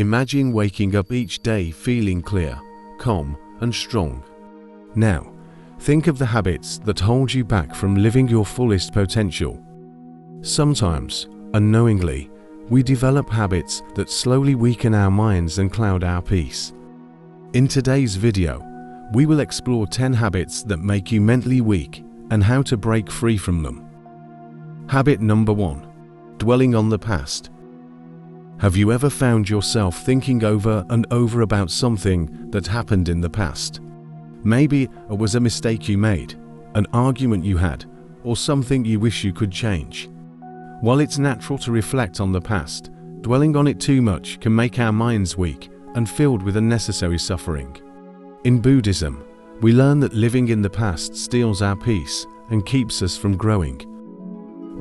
Imagine waking up each day feeling clear, calm, and strong. Now, think of the habits that hold you back from living your fullest potential. Sometimes, unknowingly, we develop habits that slowly weaken our minds and cloud our peace. In today's video, we will explore 10 habits that make you mentally weak and how to break free from them. Habit number 1. Dwelling on the past. Have you ever found yourself thinking over and over about something that happened in the past? Maybe it was a mistake you made, an argument you had, or something you wish you could change. While it's natural to reflect on the past, dwelling on it too much can make our minds weak and filled with unnecessary suffering. In Buddhism, we learn that living in the past steals our peace and keeps us from growing.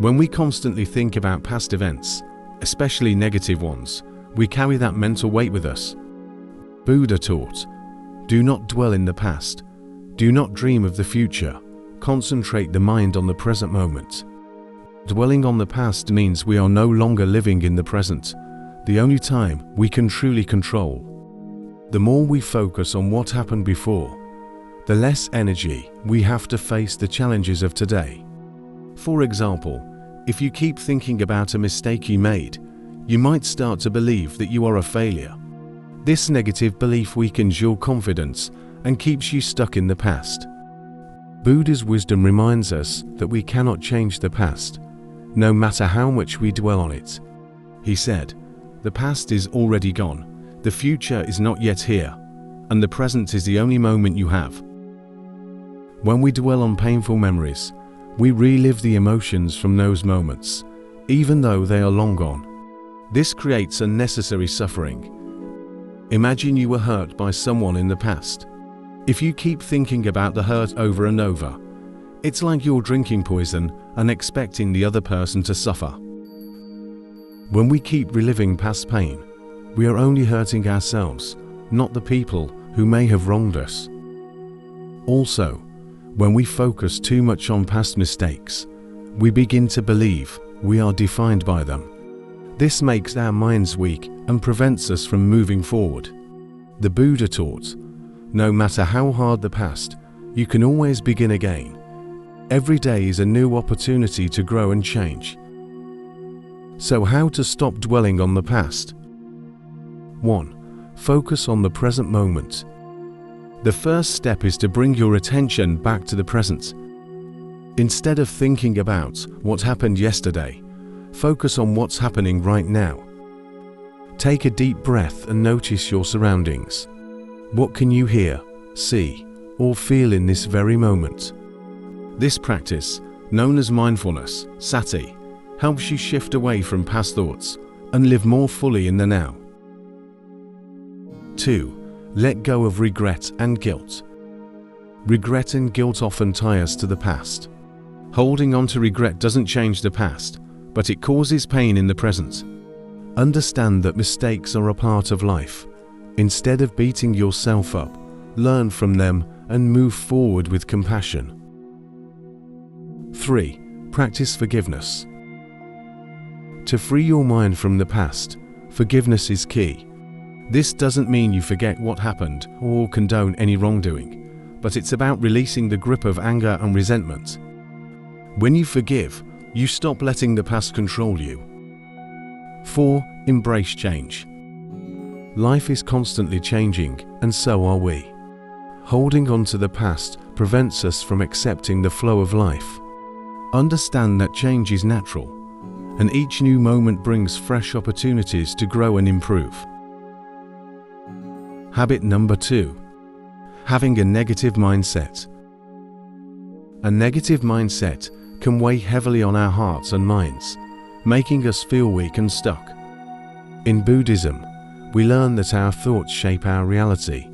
When we constantly think about past events, especially negative ones, we carry that mental weight with us. Buddha taught, "Do not dwell in the past. Do not dream of the future. Concentrate the mind on the present moment." Dwelling on the past means we are no longer living in the present, the only time we can truly control. The more we focus on what happened before, the less energy we have to face the challenges of today. For example, if you keep thinking about a mistake you made, you might start to believe that you are a failure. This negative belief weakens your confidence and keeps you stuck in the past. Buddha's wisdom reminds us that we cannot change the past, no matter how much we dwell on it. He said, "The past is already gone. The future is not yet here, and the present is the only moment you have." When we dwell on painful memories, we relive the emotions from those moments, even though they are long gone. This creates unnecessary suffering. Imagine you were hurt by someone in the past. If you keep thinking about the hurt over and over, it's like you're drinking poison and expecting the other person to suffer. When we keep reliving past pain, we are only hurting ourselves, not the people who may have wronged us. Also, when we focus too much on past mistakes, we begin to believe we are defined by them. This makes our minds weak and prevents us from moving forward. The Buddha taught, "No matter how hard the past, you can always begin again. Every day is a new opportunity to grow and change." So how to stop dwelling on the past? 1. Focus on the present moment. The first step is to bring your attention back to the present. Instead of thinking about what happened yesterday, focus on what's happening right now. Take a deep breath and notice your surroundings. What can you hear, see, or feel in this very moment? This practice, known as mindfulness, sati, helps you shift away from past thoughts and live more fully in the now. 2. Let go of regret and guilt. Regret and guilt often tie us to the past. Holding on to regret doesn't change the past, but it causes pain in the present. Understand that mistakes are a part of life. Instead of beating yourself up, learn from them and move forward with compassion. 3. Practice forgiveness. To free your mind from the past, forgiveness is key. This doesn't mean you forget what happened or condone any wrongdoing, but it's about releasing the grip of anger and resentment. When you forgive, you stop letting the past control you. 4. Embrace change. Life is constantly changing, and so are we. Holding on to the past prevents us from accepting the flow of life. Understand that change is natural, and each new moment brings fresh opportunities to grow and improve. Habit number 2. Having a negative mindset. A negative mindset can weigh heavily on our hearts and minds, making us feel weak and stuck. In Buddhism, we learn that our thoughts shape our reality.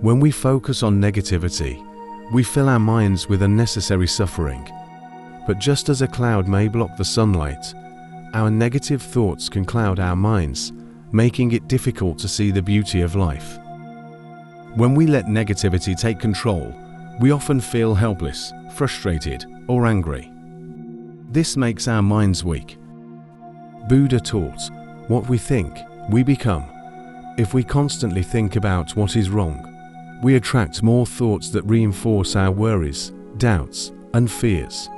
When we focus on negativity, we fill our minds with unnecessary suffering. But just as a cloud may block the sunlight, our negative thoughts can cloud our minds, making it difficult to see the beauty of life. When we let negativity take control, we often feel helpless, frustrated, or angry. This makes our minds weak. Buddha taught, "What we think we become. If we constantly think about what is wrong, we attract more thoughts that reinforce our worries, doubts, and fears.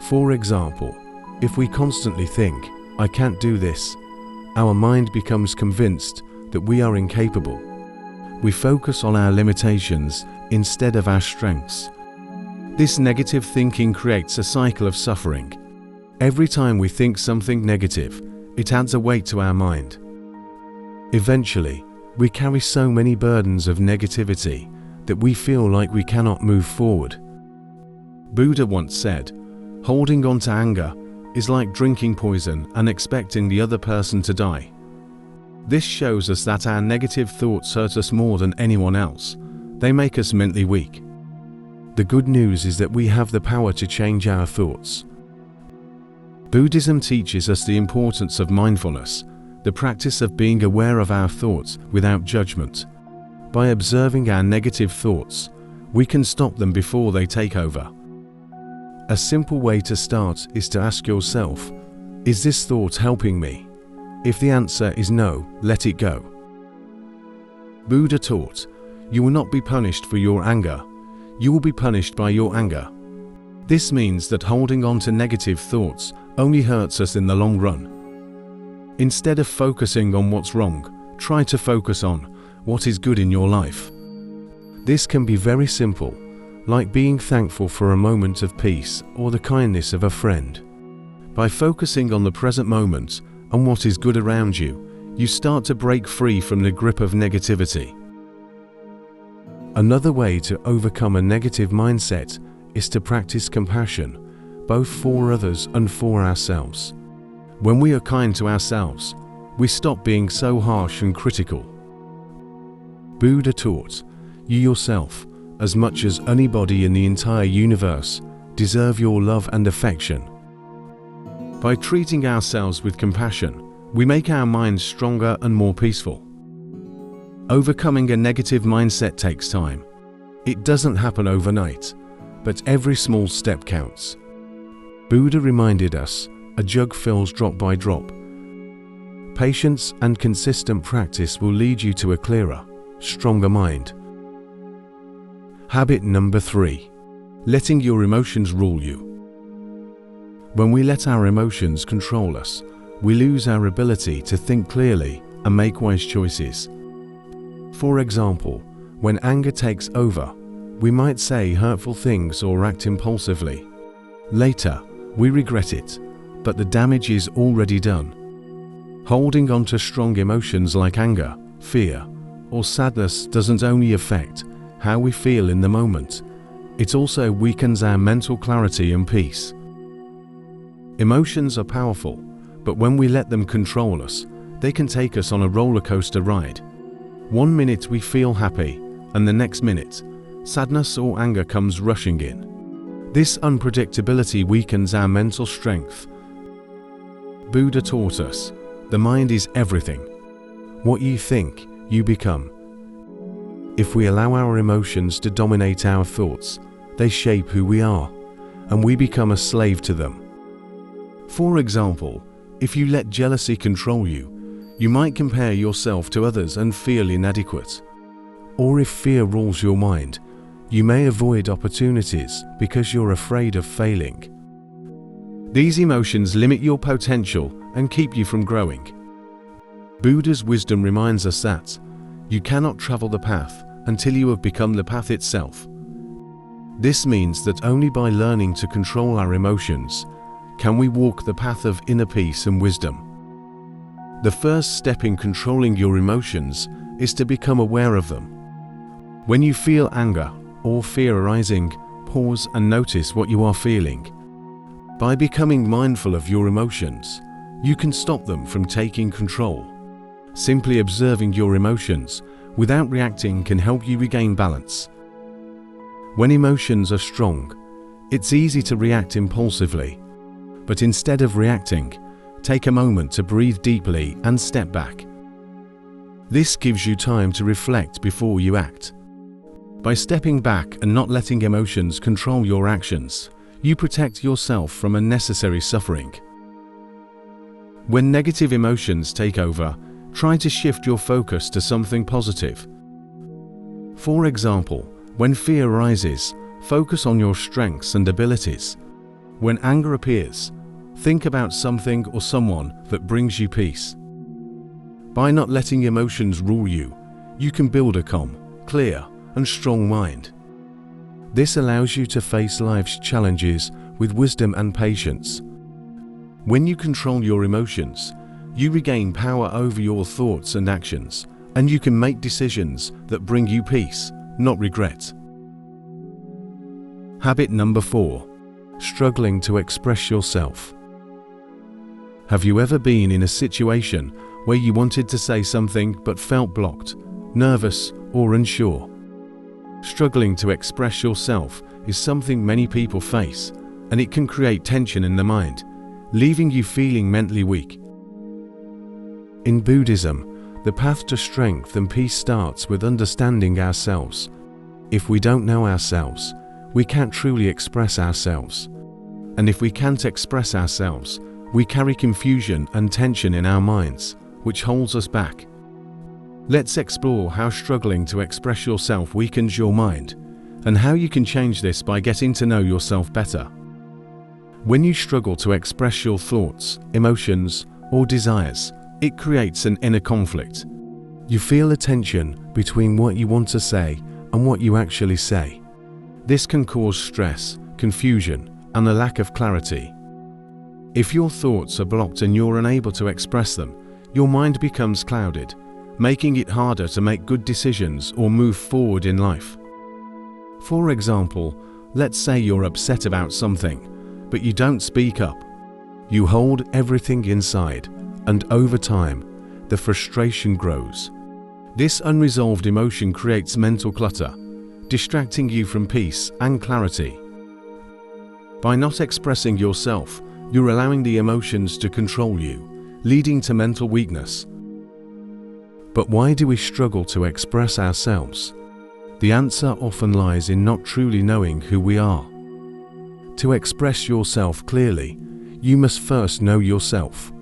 For example, if we constantly think, "I can't do this," our mind becomes convinced that we are incapable. We focus on our limitations instead of our strengths. This negative thinking creates a cycle of suffering. Every time we think something negative, it adds a weight to our mind. Eventually, we carry so many burdens of negativity that we feel like we cannot move forward. Buddha once said, "Holding on to anger is like drinking poison and expecting the other person to die." This shows us that our negative thoughts hurt us more than anyone else. They make us mentally weak. The good news is that we have the power to change our thoughts. Buddhism teaches us the importance of mindfulness, the practice of being aware of our thoughts without judgment. By observing our negative thoughts, we can stop them before they take over. A simple way to start is to ask yourself, "Is this thought helping me?" If the answer is no, let it go. Buddha taught, "You will not be punished for your anger. You will be punished by your anger." This means that holding on to negative thoughts only hurts us in the long run. Instead of focusing on what's wrong, try to focus on what is good in your life. This can be very simple, like being thankful for a moment of peace or the kindness of a friend. By focusing on the present moment and what is good around you, you start to break free from the grip of negativity. Another way to overcome a negative mindset is to practice compassion, both for others and for ourselves. When we are kind to ourselves, we stop being so harsh and critical. Buddha taught, "You yourself, as much as anybody in the entire universe, deserve your love and affection." By treating ourselves with compassion, we make our minds stronger and more peaceful. Overcoming a negative mindset takes time. It doesn't happen overnight, but every small step counts. Buddha reminded us, "A jug fills drop by drop." Patience and consistent practice will lead you to a clearer, stronger mind. Habit number 3. Letting your emotions rule you. When we let our emotions control us, we lose our ability to think clearly and make wise choices. For example, when anger takes over, we might say hurtful things or act impulsively. Later, we regret it, but the damage is already done. Holding on to strong emotions like anger, fear, or sadness doesn't only affect how we feel in the moment, it also weakens our mental clarity and peace. Emotions are powerful, but when we let them control us, they can take us on a roller coaster ride. One minute we feel happy, and the next minute, sadness or anger comes rushing in. This unpredictability weakens our mental strength. Buddha taught us, the mind is everything. What you think, you become. If we allow our emotions to dominate our thoughts, they shape who we are, and we become a slave to them. For example, if you let jealousy control you, you might compare yourself to others and feel inadequate. Or if fear rules your mind, you may avoid opportunities because you're afraid of failing. These emotions limit your potential and keep you from growing. Buddha's wisdom reminds us that you cannot travel the path until you have become the path itself. This means that only by learning to control our emotions can we walk the path of inner peace and wisdom. The first step in controlling your emotions is to become aware of them. When you feel anger or fear arising, pause and notice what you are feeling. By becoming mindful of your emotions, you can stop them from taking control. Simply observing your emotions without reacting can help you regain balance. When emotions are strong, it's easy to react impulsively. But instead of reacting, take a moment to breathe deeply and step back. This gives you time to reflect before you act. By stepping back and not letting emotions control your actions, you protect yourself from unnecessary suffering. When negative emotions take over, try to shift your focus to something positive. For example, when fear rises, focus on your strengths and abilities. When anger appears, think about something or someone that brings you peace. By not letting emotions rule you, you can build a calm, clear, and strong mind. This allows you to face life's challenges with wisdom and patience. When you control your emotions, you regain power over your thoughts and actions, and you can make decisions that bring you peace, not regret. Habit number 4. Struggling to express yourself. Have you ever been in a situation where you wanted to say something but felt blocked, nervous, or unsure? Struggling to express yourself is something many people face, and it can create tension in the mind, leaving you feeling mentally weak. In Buddhism, the path to strength and peace starts with understanding ourselves. If we don't know ourselves, we can't truly express ourselves. And if we can't express ourselves, we carry confusion and tension in our minds, which holds us back. Let's explore how struggling to express yourself weakens your mind, and how you can change this by getting to know yourself better. When you struggle to express your thoughts, emotions, or desires, it creates an inner conflict. You feel a tension between what you want to say and what you actually say. This can cause stress, confusion, and a lack of clarity. If your thoughts are blocked and you're unable to express them, your mind becomes clouded, making it harder to make good decisions or move forward in life. For example, let's say you're upset about something, but you don't speak up. You hold everything inside, and over time, the frustration grows. This unresolved emotion creates mental clutter, distracting you from peace and clarity. By not expressing yourself, you're allowing the emotions to control you, leading to mental weakness. But why do we struggle to express ourselves? The answer often lies in not truly knowing who we are. To express yourself clearly, you must first know yourself.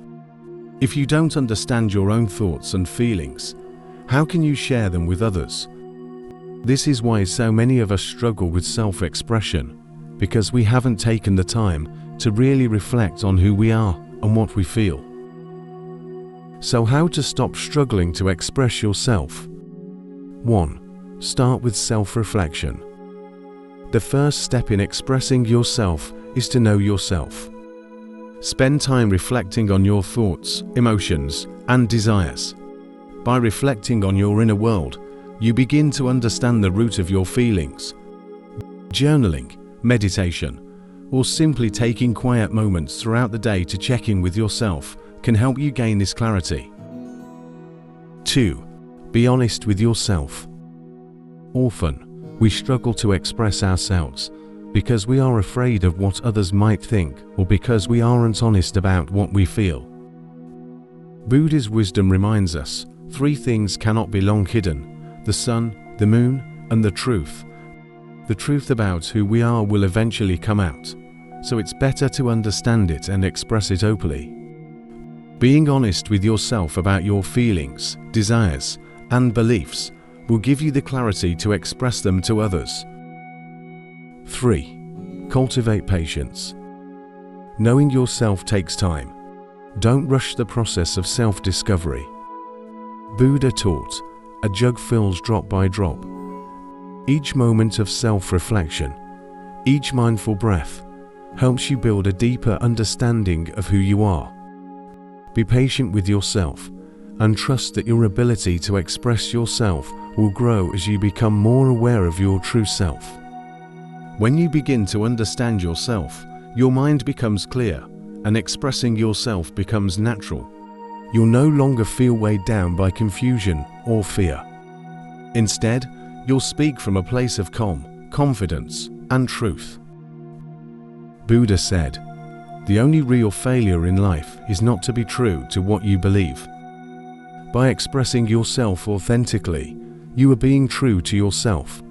If you don't understand your own thoughts and feelings, how can you share them with others? This is why so many of us struggle with self-expression, because we haven't taken the time to really reflect on who we are and what we feel. So how to stop struggling to express yourself? 1. Start with self-reflection. The first step in expressing yourself is to know yourself. Spend time reflecting on your thoughts, emotions, and desires. By reflecting on your inner world, you begin to understand the root of your feelings. Journaling, meditation, or simply taking quiet moments throughout the day to check in with yourself can help you gain this clarity. 2. Be honest with yourself. Often, we struggle to express ourselves because we are afraid of what others might think, or because we aren't honest about what we feel. Buddha's wisdom reminds us 3 things cannot be long hidden: the sun, the moon, and the truth. The truth about who we are will eventually come out, so it's better to understand it and express it openly. Being honest with yourself about your feelings, desires, and beliefs will give you the clarity to express them to others. 3. Cultivate patience. Knowing yourself takes time. Don't rush the process of self-discovery. Buddha taught, a jug fills drop by drop. Each moment of self-reflection, each mindful breath, helps you build a deeper understanding of who you are. Be patient with yourself and trust that your ability to express yourself will grow as you become more aware of your true self. When you begin to understand yourself, your mind becomes clear and expressing yourself becomes natural. You'll no longer feel weighed down by confusion or fear. Instead, you'll speak from a place of calm, confidence, and truth. Buddha said, "The only real failure in life is not to be true to what you believe." By expressing yourself authentically, you are being true to yourself,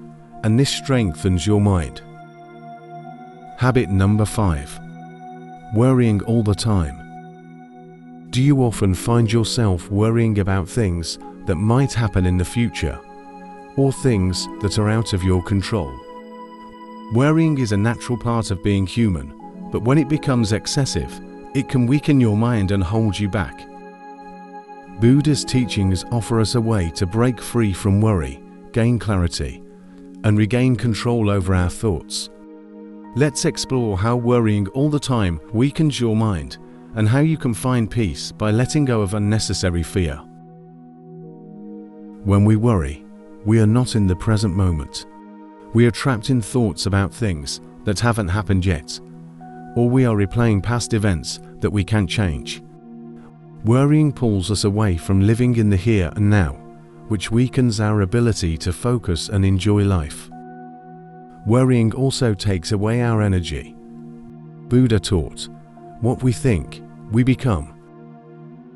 and this strengthens your mind. Habit number 5. Worrying all the time. Do you often find yourself worrying about things that might happen in the future, or things that are out of your control? Worrying is a natural part of being human, but when it becomes excessive, it can weaken your mind and hold you back. Buddhist teachings offer us a way to break free from worry, gain clarity, and regain control over our thoughts. Let's explore how worrying all the time weakens your mind and how you can find peace by letting go of unnecessary fear. When we worry, we are not in the present moment. We are trapped in thoughts about things that haven't happened yet, or we are replaying past events that we can't change. Worrying pulls us away from living in the here and now, which weakens our ability to focus and enjoy life. Worrying also takes away our energy. Buddha taught, "What we think, we become."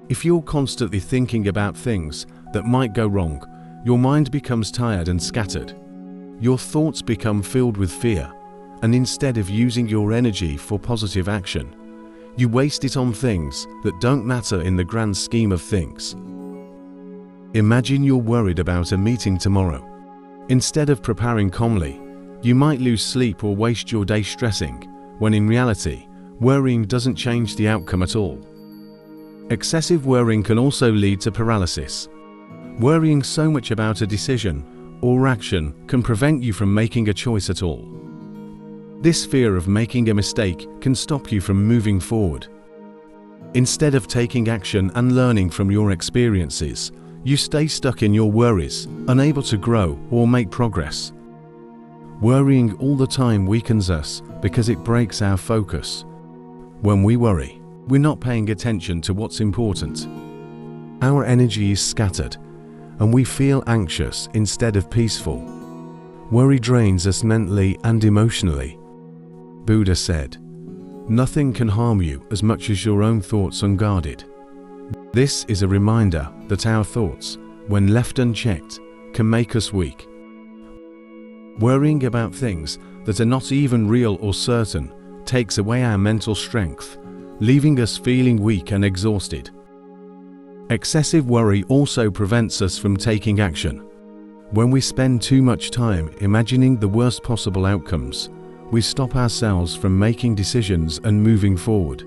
If you're constantly thinking about things that might go wrong, your mind becomes tired and scattered. Your thoughts become filled with fear, and instead of using your energy for positive action, you waste it on things that don't matter in the grand scheme of things. Imagine you're worried about a meeting tomorrow. Instead of preparing calmly, you might lose sleep or waste your day stressing, when in reality, worrying doesn't change the outcome at all. Excessive worrying can also lead to paralysis. Worrying so much about a decision or action can prevent you from making a choice at all. This fear of making a mistake can stop you from moving forward. Instead of taking action and learning from your experiences, you stay stuck in your worries, unable to grow or make progress. Worrying all the time weakens us because it breaks our focus. When we worry, we're not paying attention to what's important. Our energy is scattered, and we feel anxious instead of peaceful. Worry drains us mentally and emotionally. Buddha said, "Nothing can harm you as much as your own thoughts unguarded." This is a reminder that our thoughts, when left unchecked, can make us weak. Worrying about things that are not even real or certain takes away our mental strength, leaving us feeling weak and exhausted. Excessive worry also prevents us from taking action. When we spend too much time imagining the worst possible outcomes, we stop ourselves from making decisions and moving forward.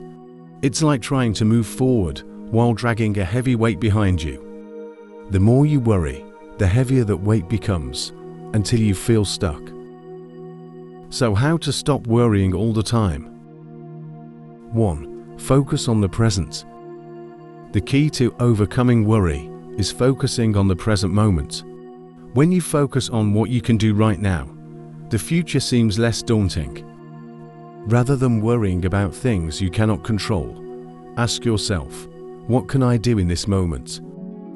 It's like trying to move forward while dragging a heavy weight behind you. The more you worry, the heavier that weight becomes, until you feel stuck. So how to stop worrying all the time? 1. Focus on the present. The key to overcoming worry is focusing on the present moment. When you focus on what you can do right now, the future seems less daunting. Rather than worrying about things you cannot control, ask yourself, what can I do in this moment?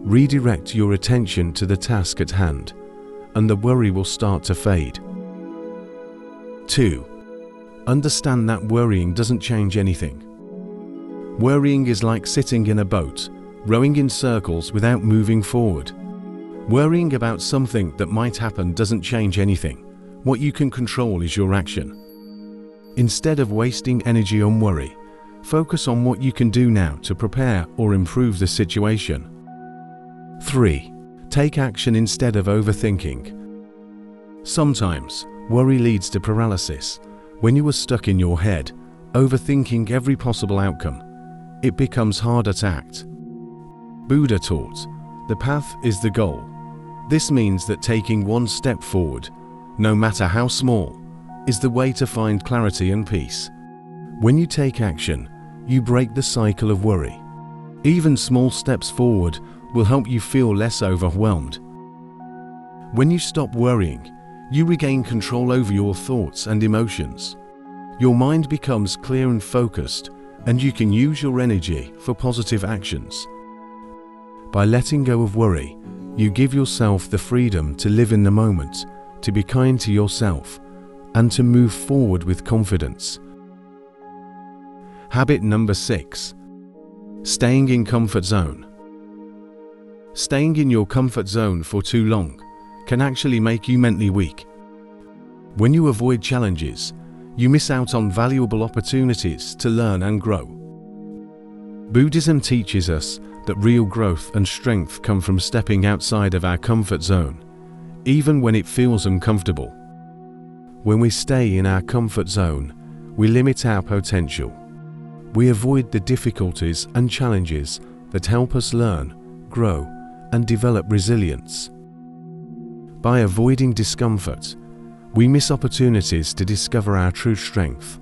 Redirect your attention to the task at hand, and the worry will start to fade. 2. Understand that worrying doesn't change anything. Worrying is like sitting in a boat, rowing in circles without moving forward. Worrying about something that might happen doesn't change anything. What you can control is your action. Instead of wasting energy on worry, focus on what you can do now to prepare or improve the situation. 3. Take action instead of overthinking. Sometimes, worry leads to paralysis. When you are stuck in your head, overthinking every possible outcome, it becomes harder to act. Buddha taught, the path is the goal. This means that taking one step forward, no matter how small, is the way to find clarity and peace. When you take action, you break the cycle of worry. Even small steps forward will help you feel less overwhelmed. When you stop worrying, you regain control over your thoughts and emotions. Your mind becomes clear and focused, and you can use your energy for positive actions. By letting go of worry, you give yourself the freedom to live in the moment, to be kind to yourself, and to move forward with confidence. Habit number 6. Staying in comfort zone. Staying in your comfort zone for too long can actually make you mentally weak. When you avoid challenges, you miss out on valuable opportunities to learn and grow. Buddhism teaches us that real growth and strength come from stepping outside of our comfort zone, even when it feels uncomfortable. When we stay in our comfort zone, we limit our potential. We avoid the difficulties and challenges that help us learn, grow, and develop resilience. By avoiding discomfort, we miss opportunities to discover our true strength.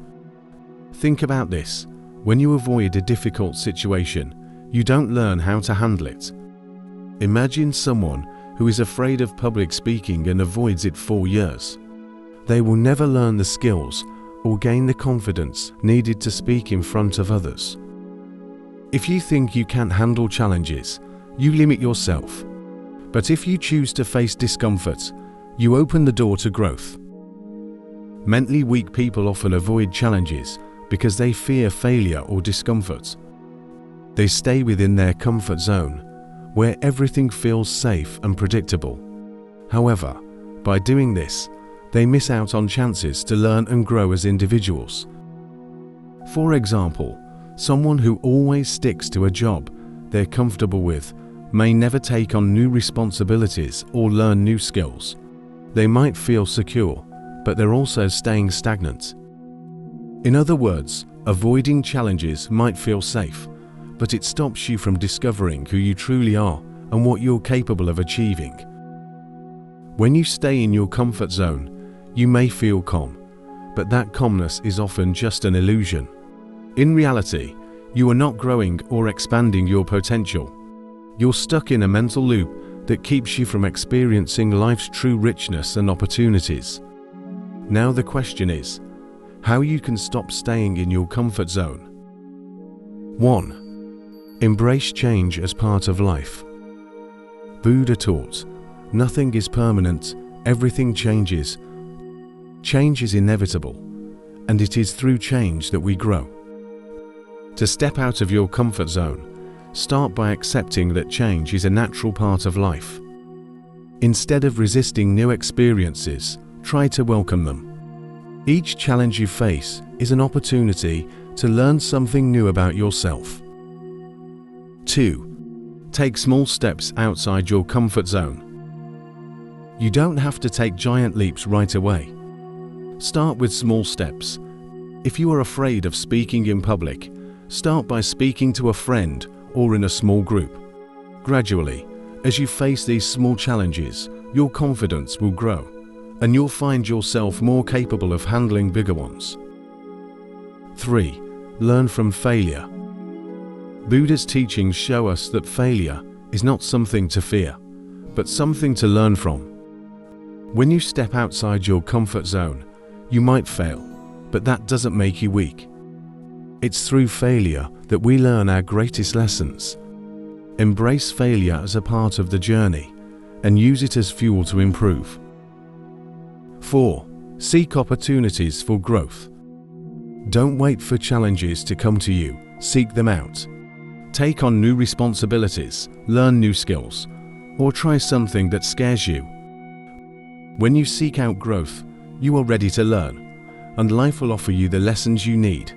Think about this. When you avoid a difficult situation, you don't learn how to handle it. Imagine someone who is afraid of public speaking and avoids it for years. They will never learn the skills or gain the confidence needed to speak in front of others. If you think you can't handle challenges, you limit yourself. But if you choose to face discomfort, you open the door to growth. Mentally weak people often avoid challenges because they fear failure or discomfort. They stay within their comfort zone, where everything feels safe and predictable. However, by doing this, they miss out on chances to learn and grow as individuals. For example, someone who always sticks to a job they're comfortable with may never take on new responsibilities or learn new skills. They might feel secure, but they're also staying stagnant. In other words, avoiding challenges might feel safe, but it stops you from discovering who you truly are and what you're capable of achieving. When you stay in your comfort zone, you may feel calm, but that calmness is often just an illusion. In reality, you are not growing or expanding your potential. You're stuck in a mental loop that keeps you from experiencing life's true richness and opportunities. Now the question is, how you can stop staying in your comfort zone. 1. Embrace change as part of life. Buddha taught, nothing is permanent, everything changes. Change is inevitable, and it is through change that we grow. To step out of your comfort zone, start by accepting that change is a natural part of life. Instead of resisting new experiences, try to welcome them. Each challenge you face is an opportunity to learn something new about yourself. 2. Take small steps outside your comfort zone. You don't have to take giant leaps right away. Start with small steps. If you are afraid of speaking in public, start by speaking to a friend or in a small group. Gradually, as you face these small challenges, your confidence will grow, and you'll find yourself more capable of handling bigger ones. 3. Learn from failure. Buddha's teachings show us that failure is not something to fear, but something to learn from. When you step outside your comfort zone, you might fail, but that doesn't make you weak. It's through failure that we learn our greatest lessons. Embrace failure as a part of the journey and use it as fuel to improve. 4. Seek opportunities for growth. Don't wait for challenges to come to you, seek them out. Take on new responsibilities, learn new skills, or try something that scares you. When you seek out growth, you are ready to learn, and life will offer you the lessons you need.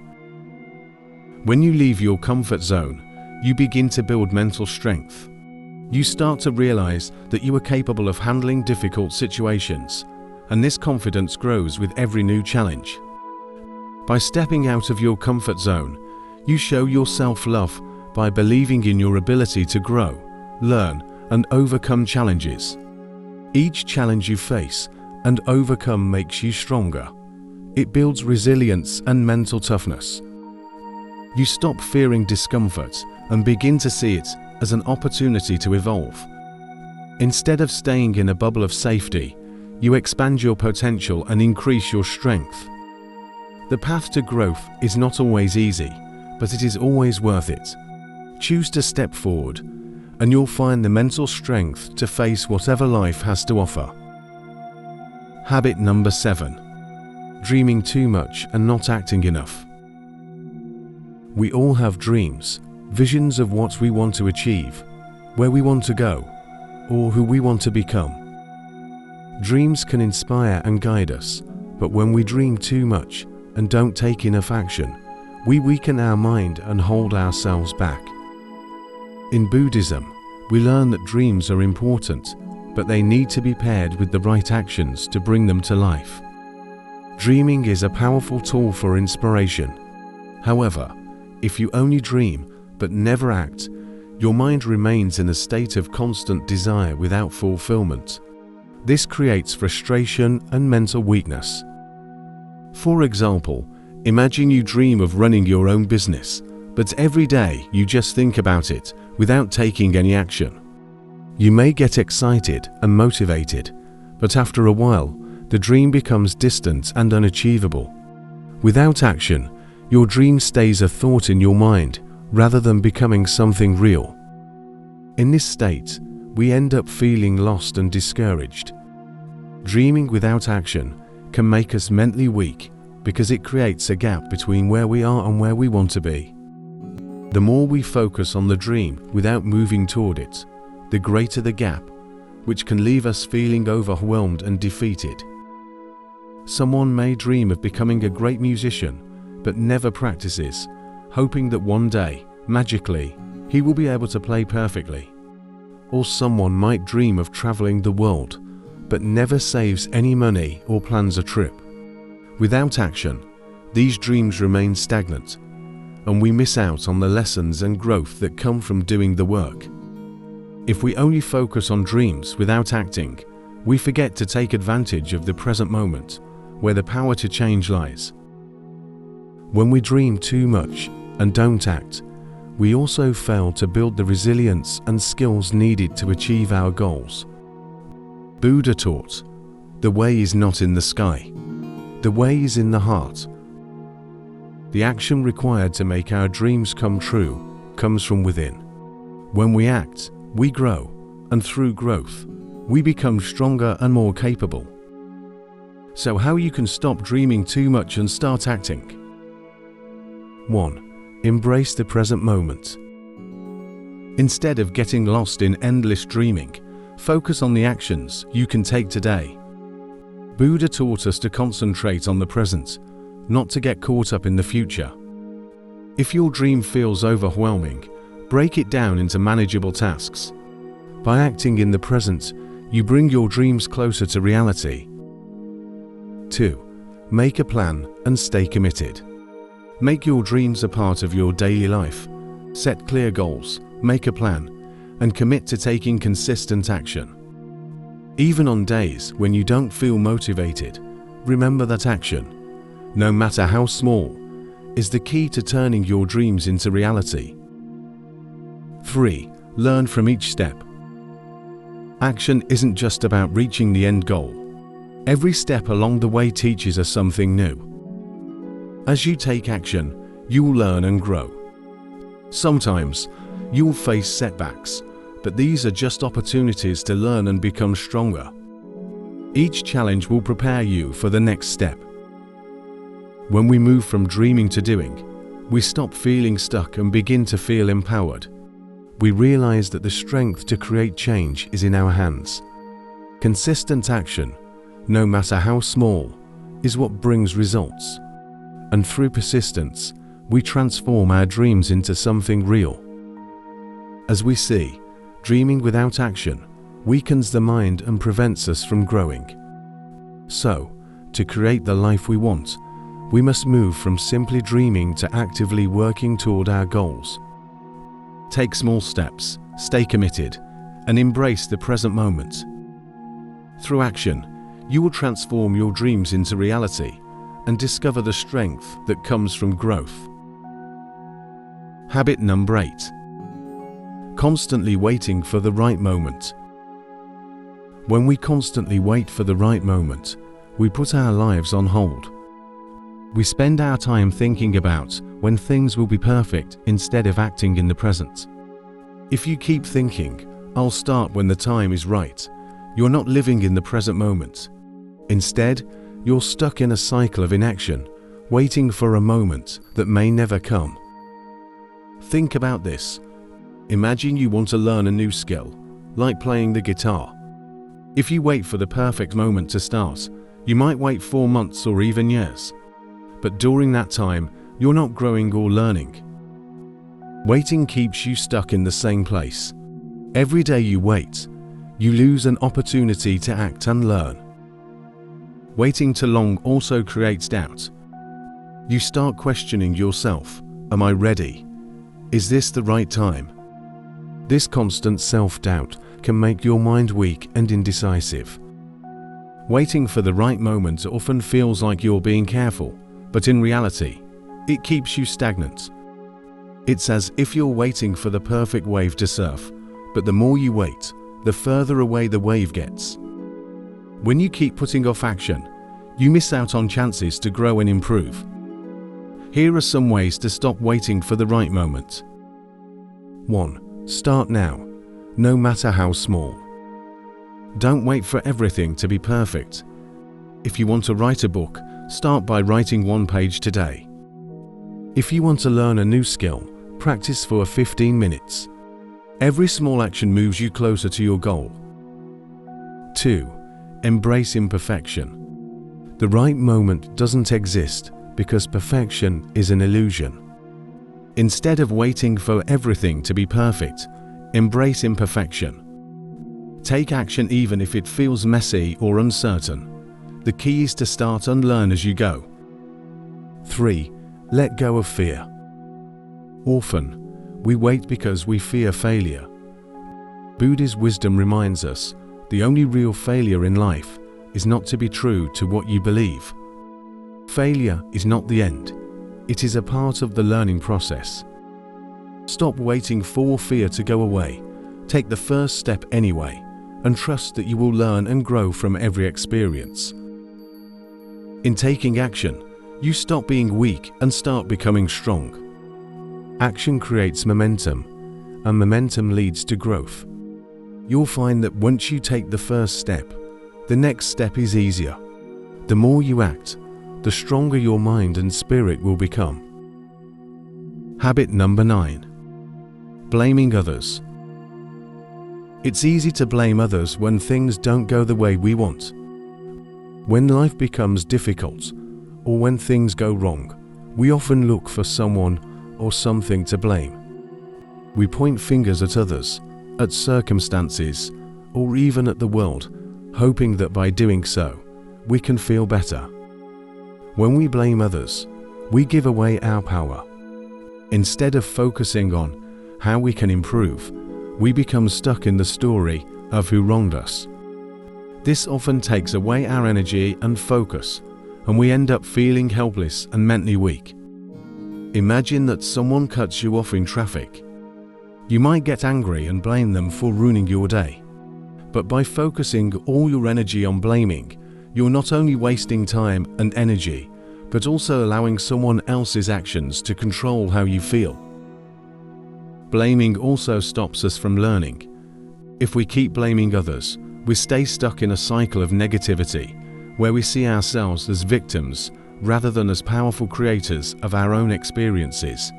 When you leave your comfort zone, you begin to build mental strength. You start to realize that you are capable of handling difficult situations, and this confidence grows with every new challenge. By stepping out of your comfort zone, you show your self-love by believing in your ability to grow, learn, and overcome challenges. Each challenge you face and overcome makes you stronger. It builds resilience and mental toughness. You stop fearing discomfort and begin to see it as an opportunity to evolve. Instead of staying in a bubble of safety, you expand your potential and increase your strength. The path to growth is not always easy, but it is always worth it. Choose to step forward, and you'll find the mental strength to face whatever life has to offer. Habit number 7. Dreaming too much and not acting enough. We all have dreams, visions of what we want to achieve, where we want to go, or who we want to become. Dreams can inspire and guide us, but when we dream too much and don't take enough action, we weaken our mind and hold ourselves back. In Buddhism, we learn that dreams are important, but they need to be paired with the right actions to bring them to life. Dreaming is a powerful tool for inspiration. However, if you only dream but never act, your mind remains in a state of constant desire without fulfillment. This creates frustration and mental weakness. For example, imagine you dream of running your own business, but every day you just think about it without taking any action. You may get excited and motivated, but after a while, the dream becomes distant and unachievable. Without action, your dream stays a thought in your mind rather than becoming something real. In this state, we end up feeling lost and discouraged. Dreaming without action can make us mentally weak because it creates a gap between where we are and where we want to be. The more we focus on the dream without moving toward it, the greater the gap, which can leave us feeling overwhelmed and defeated. Someone may dream of becoming a great musician, but never practices, hoping that one day, magically, he will be able to play perfectly. Or someone might dream of traveling the world, but never saves any money or plans a trip. Without action, these dreams remain stagnant, and we miss out on the lessons and growth that come from doing the work. If we only focus on dreams without acting, we forget to take advantage of the present moment, where the power to change lies. When we dream too much and don't act, we also fail to build the resilience and skills needed to achieve our goals. Buddha taught, "The way is not in the sky. The way is in the heart." The action required to make our dreams come true comes from within. When we act, we grow, and through growth, we become stronger and more capable. So how you can stop dreaming too much and start acting? 1. Embrace the present moment. Instead of getting lost in endless dreaming, focus on the actions you can take today. Buddha taught us to concentrate on the present, not to get caught up in the future. If your dream feels overwhelming, break it down into manageable tasks. By acting in the present, you bring your dreams closer to reality. 2. Make a plan and stay committed. Make your dreams a part of your daily life. Set clear goals, make a plan, and commit to taking consistent action. Even on days when you don't feel motivated, remember that action, no matter how small, is the key to turning your dreams into reality. 3. Learn from each step. Action isn't just about reaching the end goal. Every step along the way teaches us something new. As you take action, you will learn and grow. Sometimes, you will face setbacks, but these are just opportunities to learn and become stronger. Each challenge will prepare you for the next step. When we move from dreaming to doing, we stop feeling stuck and begin to feel empowered. We realize that the strength to create change is in our hands. Consistent action, no matter how small, is what brings results. And through persistence, we transform our dreams into something real. As we see, dreaming without action weakens the mind and prevents us from growing. So, to create the life we want, we must move from simply dreaming to actively working toward our goals. Take small steps, stay committed, and embrace the present moment. Through action, you will transform your dreams into reality and discover the strength that comes from growth. Habit number 8. Constantly waiting for the right moment. When we constantly wait for the right moment, we put our lives on hold. We spend our time thinking about when things will be perfect instead of acting in the present. If you keep thinking, "I'll start when the time is right," you're not living in the present moment. Instead, you're stuck in a cycle of inaction, waiting for a moment that may never come. Think about this. Imagine you want to learn a new skill, like playing the guitar. If you wait for the perfect moment to start, you might wait 4 months or even years. But during that time, you're not growing or learning. Waiting keeps you stuck in the same place. Every day you wait, you lose an opportunity to act and learn. Waiting too long also creates doubt. You start questioning yourself. Am I ready? Is this the right time? This constant self-doubt can make your mind weak and indecisive. Waiting for the right moment often feels like you're being careful, but in reality, it keeps you stagnant. It's as if you're waiting for the perfect wave to surf, but the more you wait, the further away the wave gets. When you keep putting off action, you miss out on chances to grow and improve. Here are some ways to stop waiting for the right moment. 1. Start now, no matter how small. Don't wait for everything to be perfect. If you want to write a book, start by writing 1 page today. If you want to learn a new skill, practice for 15 minutes. Every small action moves you closer to your goal. 2. Embrace imperfection. The right moment doesn't exist because perfection is an illusion. Instead of waiting for everything to be perfect, embrace imperfection. Take action even if it feels messy or uncertain. The key is to start and learn as you go. 3. Let go of fear. Often, we wait because we fear failure. Buddhist wisdom reminds us the only real failure in life is not to be true to what you believe. Failure is not the end. It is a part of the learning process. Stop waiting for fear to go away. Take the first step anyway, and trust that you will learn and grow from every experience. In taking action, you stop being weak and start becoming strong. Action creates momentum, and momentum leads to growth. You'll find that once you take the first step, the next step is easier. The more you act, the stronger your mind and spirit will become. Habit number 9. Blaming others. It's easy to blame others when things don't go the way we want. When life becomes difficult, or when things go wrong, we often look for someone or something to blame. We point fingers at others, at circumstances, or even at the world, hoping that by doing so, we can feel better. When we blame others, we give away our power. Instead of focusing on how we can improve, we become stuck in the story of who wronged us. This often takes away our energy and focus, and we end up feeling helpless and mentally weak. Imagine that someone cuts you off in traffic. You might get angry and blame them for ruining your day. But by focusing all your energy on blaming, you're not only wasting time and energy, but also allowing someone else's actions to control how you feel. Blaming also stops us from learning. If we keep blaming others, we stay stuck in a cycle of negativity, where we see ourselves as victims rather than as powerful creators of our own experiences.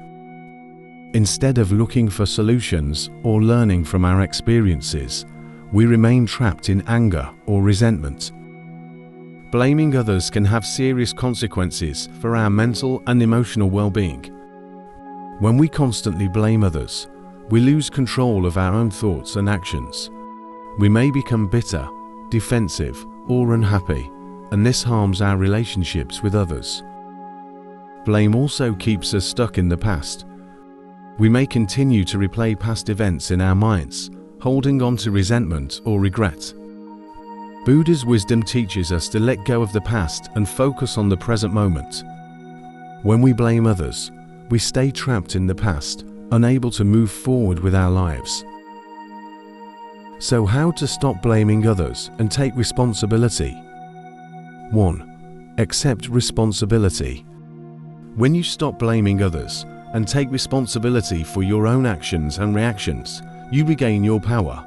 Instead of looking for solutions or learning from our experiences, we remain trapped in anger or resentment. Blaming others can have serious consequences for our mental and emotional well-being. When we constantly blame others, we lose control of our own thoughts and actions. We may become bitter, defensive, or unhappy, and this harms our relationships with others. Blame also keeps us stuck in the past. We may continue to replay past events in our minds, holding on to resentment or regret. Buddha's wisdom teaches us to let go of the past and focus on the present moment. When we blame others, we stay trapped in the past, unable to move forward with our lives. So how to stop blaming others and take responsibility? 1. Accept responsibility. When you stop blaming others and take responsibility for your own actions and reactions, you regain your power.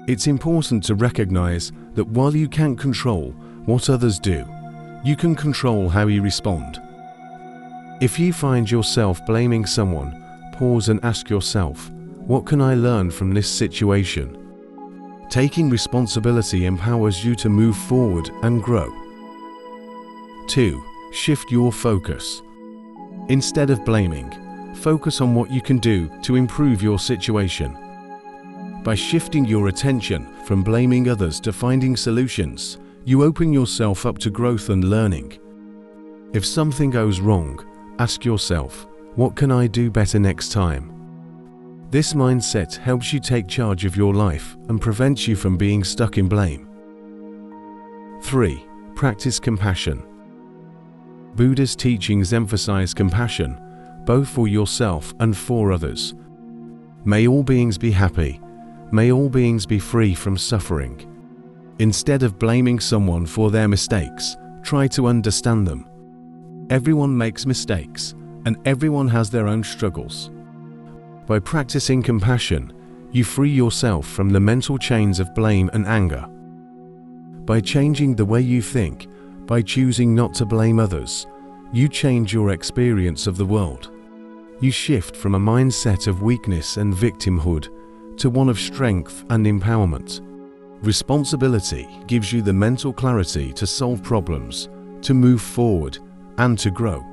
It's important to recognize that while you can't control what others do, you can control how you respond. If you find yourself blaming someone, pause and ask yourself, what can I learn from this situation? Taking responsibility empowers you to move forward and grow. 2. Shift your focus. Instead of blaming, focus on what you can do to improve your situation. By shifting your attention from blaming others to finding solutions, you open yourself up to growth and learning. If something goes wrong, ask yourself, what can I do better next time? This mindset helps you take charge of your life and prevents you from being stuck in blame. 3. Practice compassion. Buddha's teachings emphasize compassion, both for yourself and for others. May all beings be happy. May all beings be free from suffering. Instead of blaming someone for their mistakes, try to understand them. Everyone makes mistakes, and everyone has their own struggles. By practicing compassion, you free yourself from the mental chains of blame and anger. By changing the way you think, by choosing not to blame others, you change your experience of the world. You shift from a mindset of weakness and victimhood to one of strength and empowerment. Responsibility gives you the mental clarity to solve problems, to move forward, and to grow.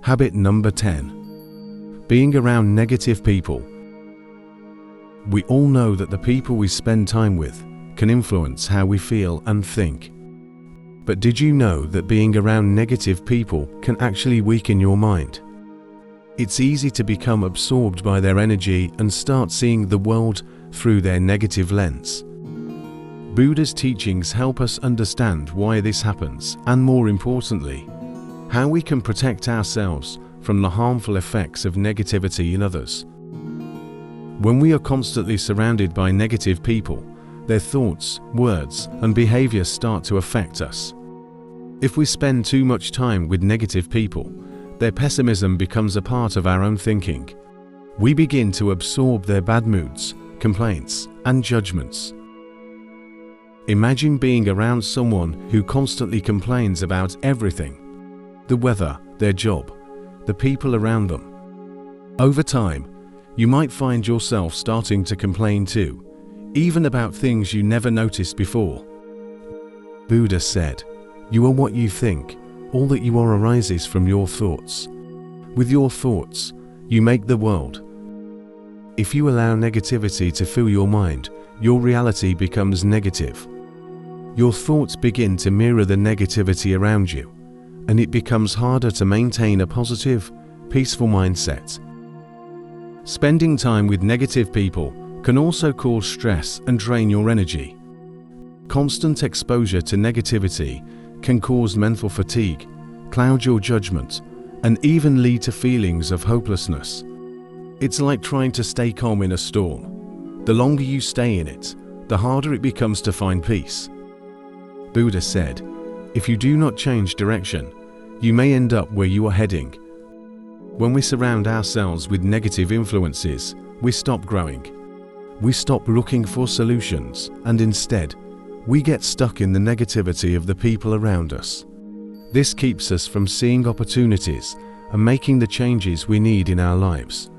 Habit number 10. Being around negative people. We all know that the people we spend time with can influence how we feel and think. But did you know that being around negative people can actually weaken your mind? It's easy to become absorbed by their energy and start seeing the world through their negative lens. Buddha's teachings help us understand why this happens and, more importantly, how we can protect ourselves from the harmful effects of negativity in others. When we are constantly surrounded by negative people, their thoughts, words, and behaviors start to affect us. If we spend too much time with negative people, their pessimism becomes a part of our own thinking. We begin to absorb their bad moods, complaints, and judgments. Imagine being around someone who constantly complains about everything: the weather, their job, the people around them. Over time, you might find yourself starting to complain too, even about things you never noticed before. Buddha said, "You are what you think. All that you are arises from your thoughts. With your thoughts, you make the world." If you allow negativity to fill your mind, your reality becomes negative. Your thoughts begin to mirror the negativity around you, and it becomes harder to maintain a positive, peaceful mindset. Spending time with negative people can also cause stress and drain your energy. Constant exposure to negativity can cause mental fatigue, cloud your judgment, and even lead to feelings of hopelessness. It's like trying to stay calm in a storm. The longer you stay in it, the harder it becomes to find peace. Buddha said, "If you do not change direction, you may end up where you are heading." When we surround ourselves with negative influences, we stop growing. We stop looking for solutions, and instead, we get stuck in the negativity of the people around us. This keeps us from seeing opportunities and making the changes we need in our lives.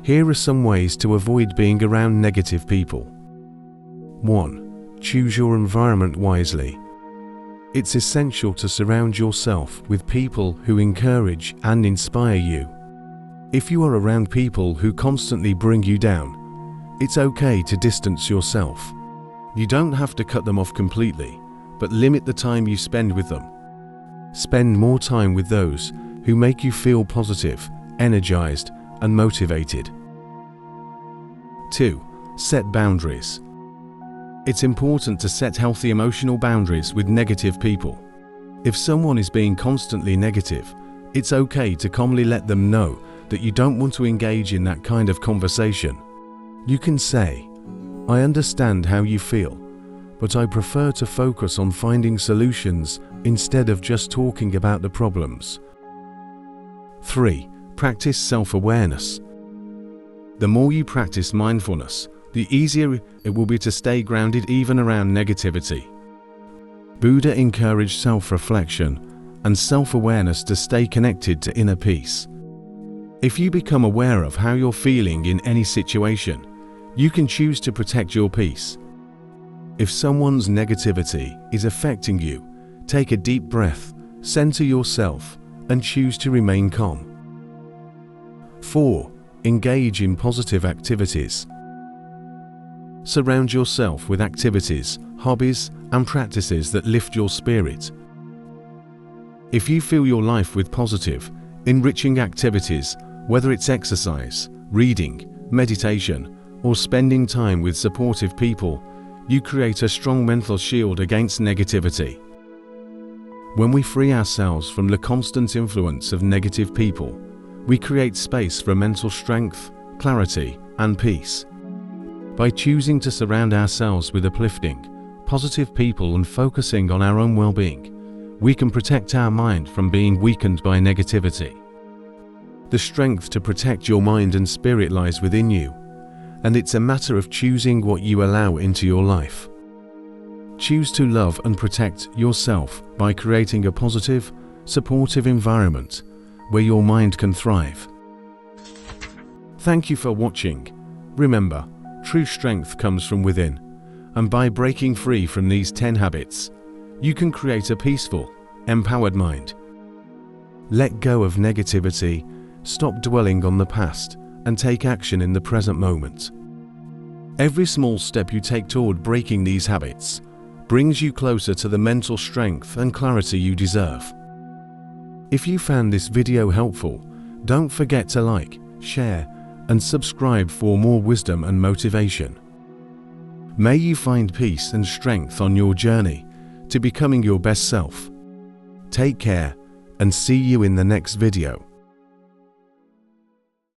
Here are some ways to avoid being around negative people. 1. Choose your environment wisely. It's essential to surround yourself with people who encourage and inspire you. If you are around people who constantly bring you down, it's okay to distance yourself. You don't have to cut them off completely, but limit the time you spend with them. Spend more time with those who make you feel positive, energized, and motivated. 2. Set boundaries. It's important to set healthy emotional boundaries with negative people. If someone is being constantly negative, it's okay to calmly let them know that you don't want to engage in that kind of conversation. You can say, "I understand how you feel, but I prefer to focus on finding solutions instead of just talking about the problems." 3. Practice self-awareness. The more you practice mindfulness, the easier it will be to stay grounded even around negativity. Buddha encouraged self-reflection and self-awareness to stay connected to inner peace. If you become aware of how you're feeling in any situation, you can choose to protect your peace. If someone's negativity is affecting you, take a deep breath, center yourself, and choose to remain calm. 4. Engage in positive activities. Surround yourself with activities, hobbies, and practices that lift your spirit. If you fill your life with positive, enriching activities, whether it's exercise, reading, meditation, or spending time with supportive people, you create a strong mental shield against negativity. When we free ourselves from the constant influence of negative people, we create space for mental strength, clarity, and peace. By choosing to surround ourselves with uplifting, positive people and focusing on our own well-being, we can protect our mind from being weakened by negativity. The strength to protect your mind and spirit lies within you, and it's a matter of choosing what you allow into your life. Choose to love and protect yourself by creating a positive, supportive environment where your mind can thrive. Thank you for watching. Remember, true strength comes from within, and by breaking free from these 10 habits, you can create a peaceful, empowered mind. Let go of negativity, stop dwelling on the past, and take action in the present moment. Every small step you take toward breaking these habits brings you closer to the mental strength and clarity you deserve. If you found this video helpful, don't forget to like, share, and subscribe for more wisdom and motivation. May you find peace and strength on your journey to becoming your best self. Take care, and see you in the next video.